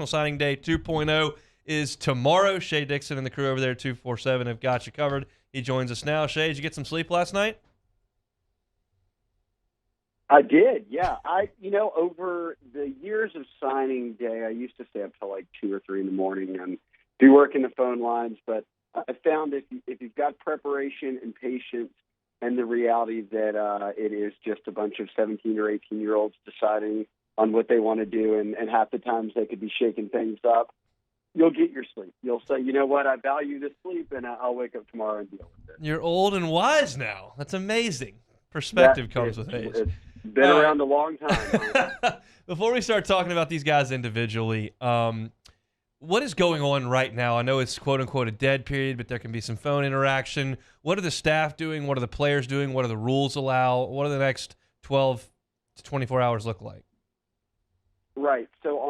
Signing Day 2.0 is tomorrow. Shea Dixon and the crew over there at 247 have got you covered. He joins us now. Shea, did you get some sleep last night? I did, yeah. Over the years of signing day, I used to stay up till like 2 or 3 in the morning and be working the phone lines. But I found if you've got preparation and patience and the reality that it is just a bunch of 17 or 18-year-olds deciding on what they want to do, and half the times they could be shaking things up, you'll get your sleep. You'll say, you know what, I value this sleep, and I'll wake up tomorrow and deal with it. You're old and wise now. That's amazing. Perspective comes with age. It's been around a long time. Before we start talking about these guys individually, what is going on right now? I know it's quote-unquote a dead period, but there can be some phone interaction. What are the staff doing? What are the players doing? What do the rules allow? What do the next 12 to 24 hours look like? Right. So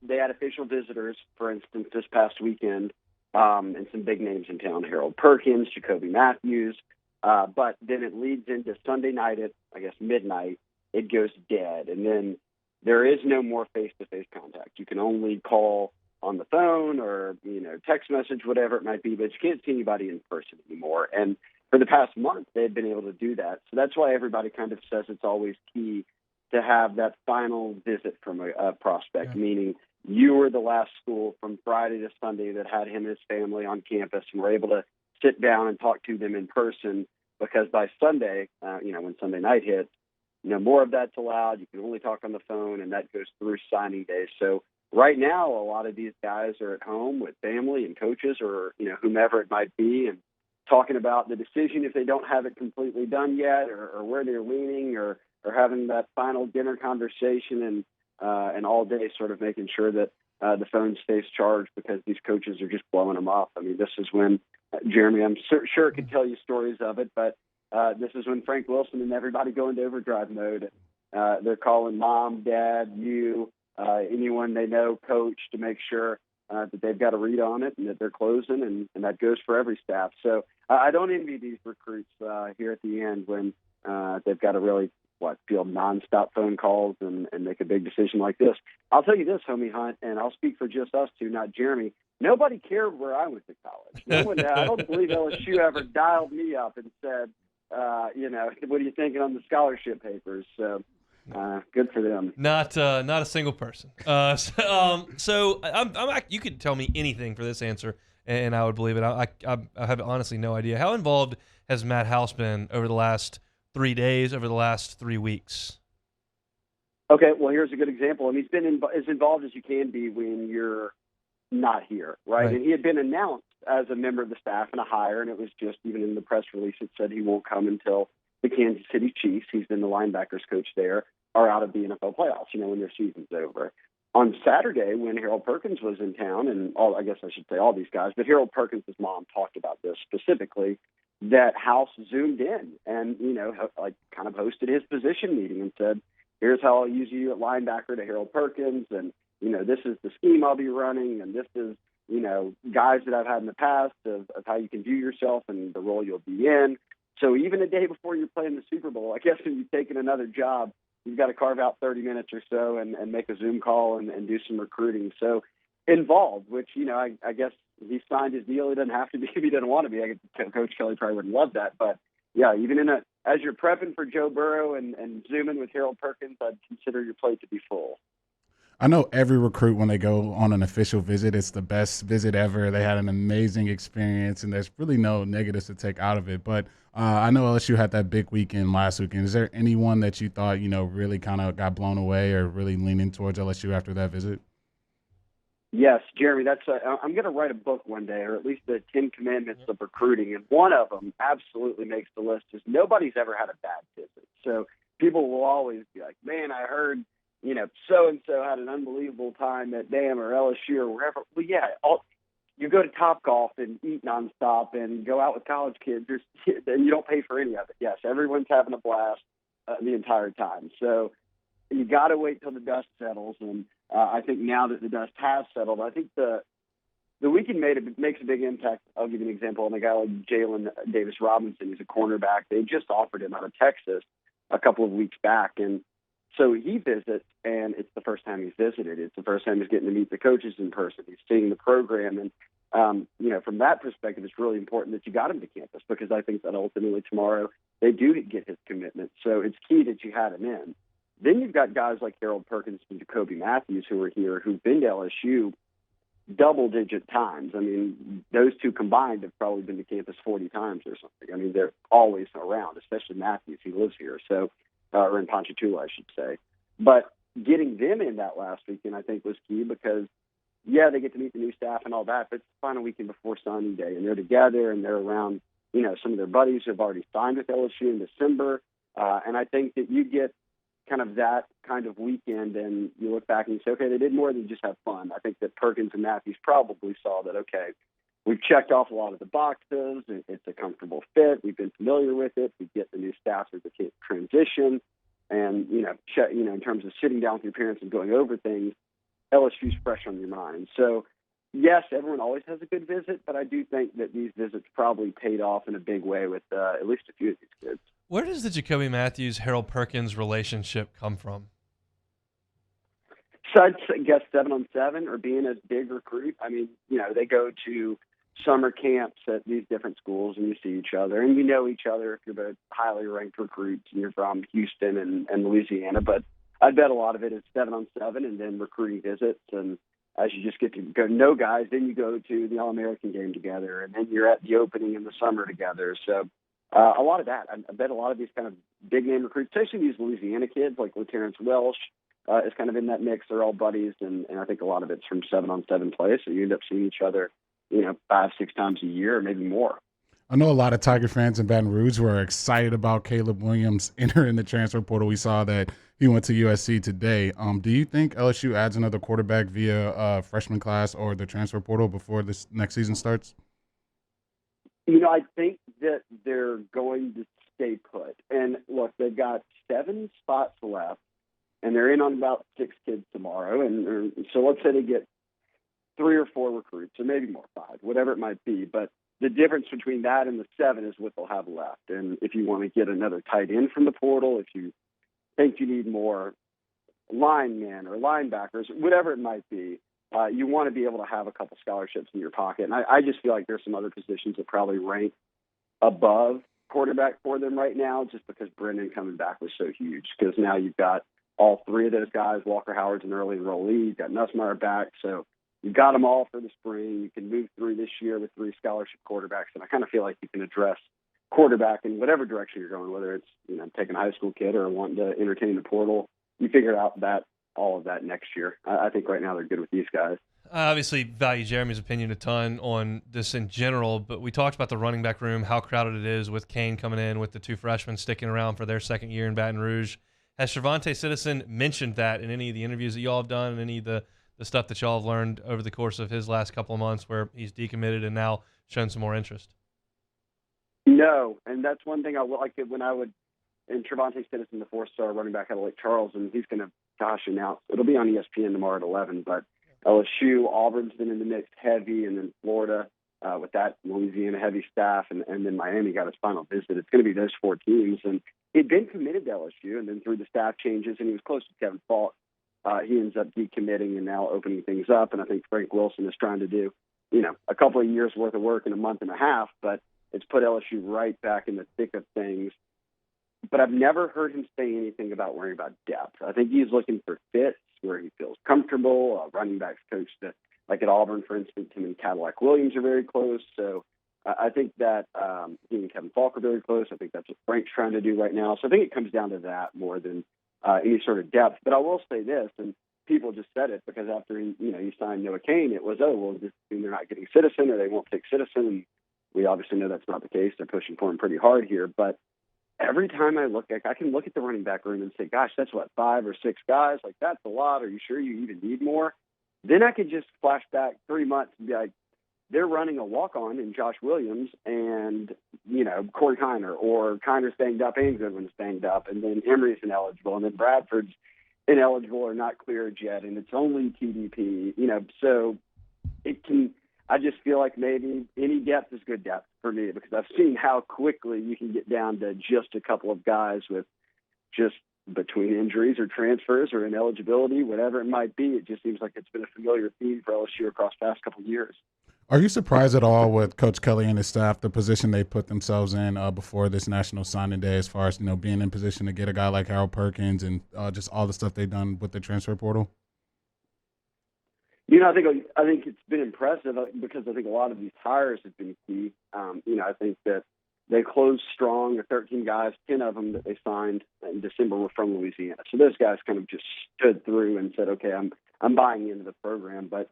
they had official visitors, for instance, this past weekend, and some big names in town, Harold Perkins, Jacoby Matthews. But then it leads into Sunday night at, I guess, midnight. It goes dead. And then there is no more face-to-face contact. You can only call on the phone or, text message, whatever it might be, but you can't see anybody in person anymore. And for the past month, they had been able to do that. So that's why everybody kind of says it's always key to have that final visit from a prospect, meaning you were the last school from Friday to Sunday that had him and his family on campus and were able to sit down and talk to them in person, because by Sunday, when Sunday night hits, more of that's allowed. You can only talk on the phone, and that goes through signing day. So right now, a lot of these guys are at home with family and coaches or, whomever it might be, and talking about the decision if they don't have it completely done yet, or where they're leaning, or having that final dinner conversation, and all day sort of making sure that the phone stays charged, because these coaches are just blowing them off. I mean, this is when, Jeremy, I'm sure could tell you stories of it, but this is when Frank Wilson and everybody go into overdrive mode. They're calling mom, dad, you, anyone they know, coach, to make sure that they've got a read on it and that they're closing, and that goes for every staff. So I don't envy these recruits here at the end when they've got to really field nonstop phone calls and make a big decision like this. I'll tell you this, homie Hunt, and I'll speak for just us two, not Jeremy. Nobody cared where I went to college. No one, I don't believe LSU ever dialed me up and said, what are you thinking on the scholarship papers? So good for them. Not a single person. So you could tell me anything for this answer, and I would believe it. I have honestly no idea. How involved has Matt House been over the last 3 days, over the last 3 weeks? Okay, well, here's a good example. And he's been as involved as you can be when you're not here, right? And he had been announced as a member of the staff and a hire, and it was just, even in the press release, it said he won't come until the Kansas City Chiefs, he's been the linebackers coach there, are out of the NFL playoffs, when their season's over. On Saturday, when Harold Perkins was in town, and I guess I should say all these guys, but Harold Perkins' mom talked about this specifically, that House zoomed in and, kind of hosted his position meeting and said, here's how I'll use you at linebacker to Harold Perkins, and, this is the scheme I'll be running, and this is, guys that I've had in the past of how you can view yourself and the role you'll be in. So even a day before you're playing the Super Bowl, I guess when you've taken another job, you've got to carve out 30 minutes or so and make a Zoom call and do some recruiting. So involved, which, I guess he signed his deal. He doesn't have to be if he doesn't want to be. Coach Kelly probably wouldn't love that. But, yeah, even as you're prepping for Joe Burrow and zooming with Harold Perkins, I'd consider your plate to be full. I know every recruit, when they go on an official visit, it's the best visit ever. They had an amazing experience, and there's really no negatives to take out of it. But I know LSU had that big weekend last weekend. Is there anyone that you thought, really kind of got blown away or really leaning towards LSU after that visit? Yes, Jeremy, I'm going to write a book one day, or at least the 10 Commandments of recruiting, and one of them absolutely makes the list, is nobody's ever had a bad visit. So people will always be like, man, I heard – so-and-so had an unbelievable time at Bam or LSU or wherever. Well, yeah, you go to Topgolf and eat nonstop and go out with college kids, and you don't pay for any of it. Yes, everyone's having a blast the entire time. So you got to wait till the dust settles. And I think now that the dust has settled, I think the weekend makes a big impact. I'll give you an example. And a guy like Jalen Davis Robinson, he's a cornerback. They just offered him out of Texas a couple of weeks back, and So he visits, and it's the first time he's visited. It's the first time he's getting to meet the coaches in person. He's seeing the program. And, from that perspective, it's really important that you got him to campus, because I think that ultimately tomorrow they do get his commitment. So it's key that you had him in. Then you've got guys like Harold Perkins and Jacoby Matthews who are here, who've been to LSU double-digit times. I mean, those two combined have probably been to campus 40 times or something. I mean, they're always around, especially Matthews. He lives here, so or in Ponchatoula, I should say. But getting them in that last weekend, I think, was key because, yeah, they get to meet the new staff and all that, but it's the final weekend before signing day, and they're together and they're around, some of their buddies who have already signed with LSU in December. And I think that you get kind of that kind of weekend and you look back and you say, okay, they did more than just have fun. I think that Perkins and Matthews probably saw that, okay, we've checked off a lot of the boxes. It's a comfortable fit. We've been familiar with it. We get the new staff as a transition. And, in terms of sitting down with your parents and going over things, LSU's fresh on your mind. So, yes, everyone always has a good visit, but I do think that these visits probably paid off in a big way with at least a few of these kids. Where does the Jacoby Matthews, Harold Perkins relationship come from? So I'd guess 7-on-7 or being a big recruit. I mean, they go to summer camps at these different schools and you see each other and you know each other if you're both highly ranked recruits and you're from Houston and Louisiana. But I bet a lot of it is 7-on-7 and then recruiting visits. And as you just get to go know guys, then you go to the All-American game together and then you're at the opening in the summer together. So a lot of that. I bet a lot of these kind of big-name recruits, especially these Louisiana kids like Terrence Welsh, is kind of in that mix. They're all buddies, and I think a lot of it's from 7-on-7 play. So you end up seeing each other, 5-6 times a year, or maybe more. I know a lot of Tiger fans in Baton Rouge were excited about Caleb Williams entering the transfer portal. We saw that he went to USC today. Do you think LSU adds another quarterback via freshman class or the transfer portal before this next season starts? I think that they're going to stay put. And look, they've got 7 spots left, and they're in on about 6 kids tomorrow. And so let's say they get 3 or 4 recruits, or maybe more, 5, whatever it might be. But the difference between that and the 7 is what they'll have left. And if you want to get another tight end from the portal, if you think you need more linemen or linebackers, whatever it might be, you want to be able to have a couple scholarships in your pocket. And I just feel like there's some other positions that probably rank above quarterback for them right now, just because Brendan coming back was so huge. Because now you've got all 3 of those guys. Walker Howard's an early enrollee. You've got Nussmeier back. So you've got them all for the spring. You can move through this year with 3 scholarship quarterbacks. And I kind of feel like you can address quarterback in whatever direction you're going, whether it's, taking a high school kid or wanting to entertain the portal. You figure out all of that next year. I think right now they're good with these guys. I obviously value Jeremy's opinion a ton on this in general, but we talked about the running back room, how crowded it is with Kane coming in, with the 2 freshmen sticking around for their second year in Baton Rouge. Has Shervonta Citizen mentioned that in any of the interviews that y'all have done and any of the stuff that y'all have learned over the course of his last couple of months where he's decommitted and now shown some more interest? No, and that's one thing I like it when I would, and Shervonta Citizen, the 4-star running back out of Lake Charles, and he's going to, announce. It'll be on ESPN tomorrow at 11, but LSU, Auburn's been in the mix heavy, and then Florida with that Louisiana heavy staff, and then Miami got his final visit. It's going to be those 4 teams, and he'd been committed to LSU, and then through the staff changes, and he was close to Kevin Falk. He ends up decommitting and now opening things up, and I think Frank Wilson is trying to do, a couple of years worth of work in a month and a half, but it's put LSU right back in the thick of things. But I've never heard him say anything about worrying about depth. I think he's looking for fits where he feels comfortable. Running backs coach that, like at Auburn, for instance, him and Cadillac Williams are very close. So I think that he and Kevin Falk are very close. I think that's what Frank's trying to do right now. So I think it comes down to that more than any sort of depth. But I will say this, and people just said it because after he signed Noah Kane, it was, just they're not getting Citizen or they won't take Citizen. And we obviously know that's not the case. They're pushing for him pretty hard here. But every time I can look at the running back room and say, gosh, that's 5 or 6 guys. Like, that's a lot. Are you sure you even need more? Then I could just flash back 3 months and be like, they're running a walk-on in Josh Williams and, Corey Kiner, or Kiner's banged up and Goodwin's banged up, and then Emery's ineligible, and then Bradford's ineligible or not cleared yet, and it's only TDP, so it can – I just feel like maybe any depth is good depth for me because I've seen how quickly you can get down to just a couple of guys with just between injuries or transfers or ineligibility, whatever it might be. It just seems like it's been a familiar theme for LSU across the past couple of years. Are you surprised at all with Coach Kelly and his staff, the position they put themselves in before this National Signing Day, as far as being in position to get a guy like Harold Perkins and just all the stuff they've done with the transfer portal? I think it's been impressive because I think a lot of these hires have been key. I think that they closed strong. The 13 guys, 10 of them that they signed in December were from Louisiana. So those guys kind of just stood through and said, okay, I'm buying into the program. But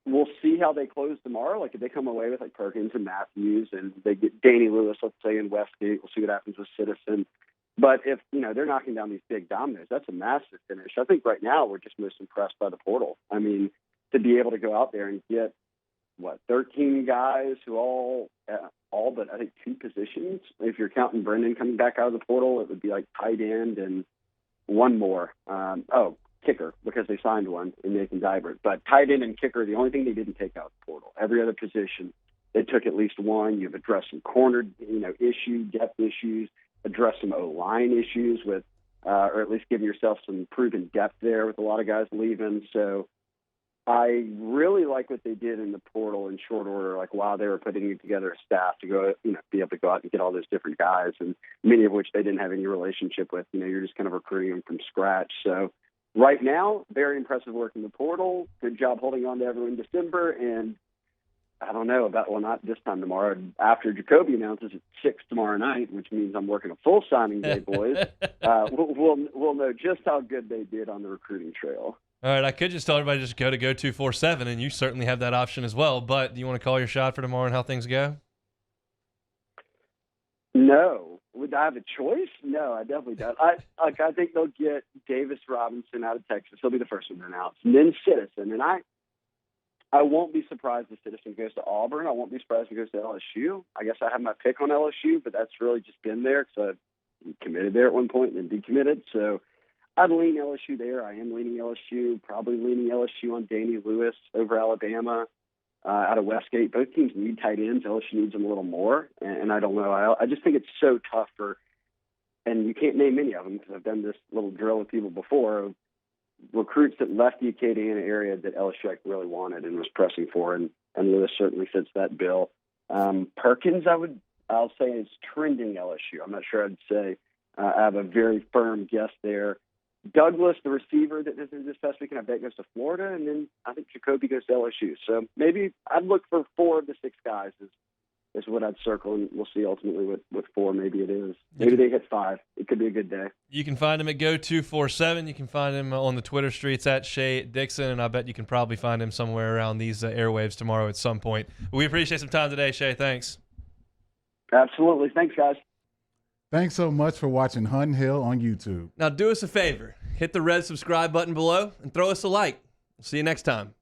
we'll see how they close tomorrow. Like if they come away with like Perkins and Matthews and they get Danny Lewis, let's say, in Westgate, we'll see what happens with Citizen. But if, they're knocking down these big dominoes, that's a massive finish. I think right now we're just most impressed by the portal. I mean, to be able to go out there and get, 13 guys who all but I think 2 positions. If you're counting Brendan coming back out of the portal, it would be like tight end and one more. Kicker, because they signed one in Nathan Dybert. But tight end and kicker, the only thing they didn't take out of the portal. Every other position, they took at least one. You've addressed some corner, depth issues, addressed some O-line issues with, or at least giving yourself some proven depth there with a lot of guys leaving. So I really like what they did in the portal in short order, like while they were putting together a staff to go, be able to go out and get all those different guys, and many of which they didn't have any relationship with. You're just kind of recruiting them from scratch. So right now, very impressive work in the portal. Good job holding on to everyone in December. And I don't know about, not this time tomorrow. After Jacoby announces at 6 tomorrow night, which means I'm working a full signing day, boys, we'll know just how good they did on the recruiting trail. All right, I could just tell everybody just go to Geaux247, and you certainly have that option as well. But do you want to call your shot for tomorrow and how things go? No. Would I have a choice? No, I definitely don't. I think they'll get Davis Robinson out of Texas. He'll be the first one to announce. And then Citizen. And I won't be surprised if Citizen goes to Auburn. I won't be surprised if he goes to LSU. I guess I have my pick on LSU, but that's really just been there because I committed there at one point and then decommitted. So I'd lean LSU there. I am leaning LSU, probably leaning LSU on Danny Lewis over Alabama. Out of Westgate, both teams need tight ends. LSU needs them a little more, and I don't know. I just think it's so tough and you can't name any of them because I've done this little drill with people before of recruits that left the Acadiana area that LSU really wanted and was pressing for, and Lewis certainly fits that bill. Perkins, I'll say is trending LSU. I'm not sure I'd say I have a very firm guess there. Douglas, the receiver that visited this past weekend, I bet goes to Florida, and then I think Jacoby goes to LSU. So maybe I'd look for 4 of the 6 guys is what I'd circle, and we'll see ultimately with 4. Maybe it is. Maybe they hit 5. It could be a good day. You can find him at Geaux247. You can find him on the Twitter streets at Shea Dixon, and I bet you can probably find him somewhere around these airwaves tomorrow at some point. We appreciate some time today, Shea. Thanks. Absolutely. Thanks, guys. Thanks so much for watching Hunt Hill on YouTube. Now do us a favor. Hit the red subscribe button below and throw us a like. We'll see you next time.